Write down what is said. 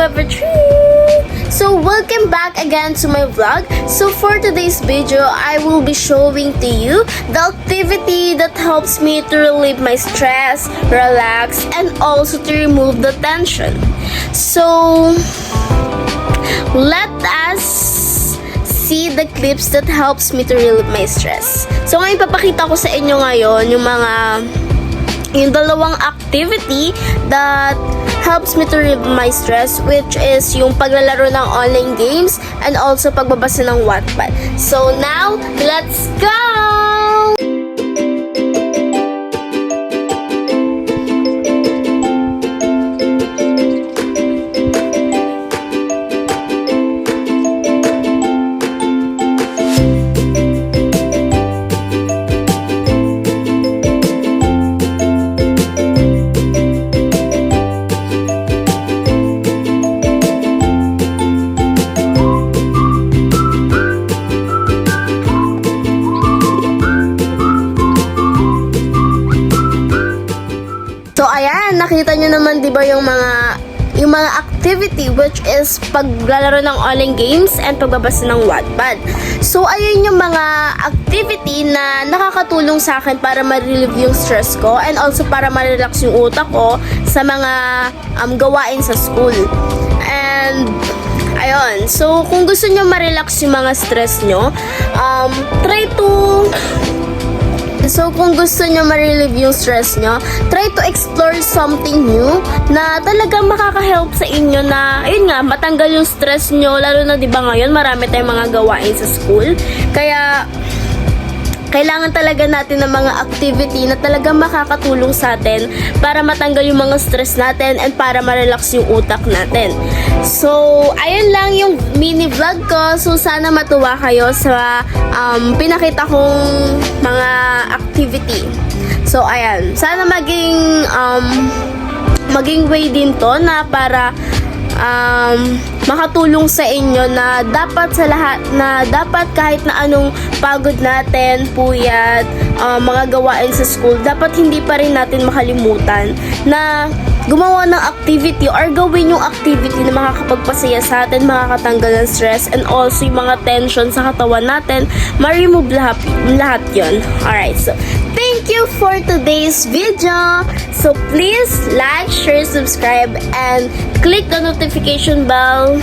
2 So welcome back again to my vlog. So for today's video, I will be showing to you the activity that helps me to relieve my stress, relax, and also to remove the tension. So let us see the clips that helps me to relieve my stress. So ngayon papakita ko sa inyo ngayon yung dalawang activity that helps me to relieve my stress, which is yung paglalaro ng online games and also pagbabasa ng Wattpad. So now, let's go! So ayan, nakita nyo naman 'di ba yung mga activity, which is paglalaro ng online games and pagbabasa ng Wattpad. So ayun yung mga activity na nakakatulong sa akin para ma-relieve yung stress ko and also para ma-relax yung utak ko sa mga gawain sa school. And ayun, so kung gusto nyo ma-relax yung mga stress nyo, kung gusto nyo ma-relieve yung stress nyo, try to explore something new na talagang makaka-help sa inyo na, ayun nga, matanggal yung stress nyo, lalo na diba ngayon, marami tayong mga gawain sa school. Kaya, kailangan talaga natin ng mga activity na talagang makakatulong sa atin para matanggal yung mga stress natin and para ma-relax yung utak natin. So, ayun lang yung mini vlog ko. So, sana matuwa kayo sa pinakita kong mga activity. So, ayan. Sana maging way din to na para makatulong sa inyo na dapat kahit na anong pagod natin, puyat, mga gawain sa school, dapat hindi pa rin natin makalimutan na gumawa ng activity or gawin yung activity na makakapagpasaya sa atin, makakatanggal ng stress, and also yung mga tension sa katawan natin, ma-remove lahat yun. Alright, so thank you for today's video. So please like, share, subscribe, and click the notification bell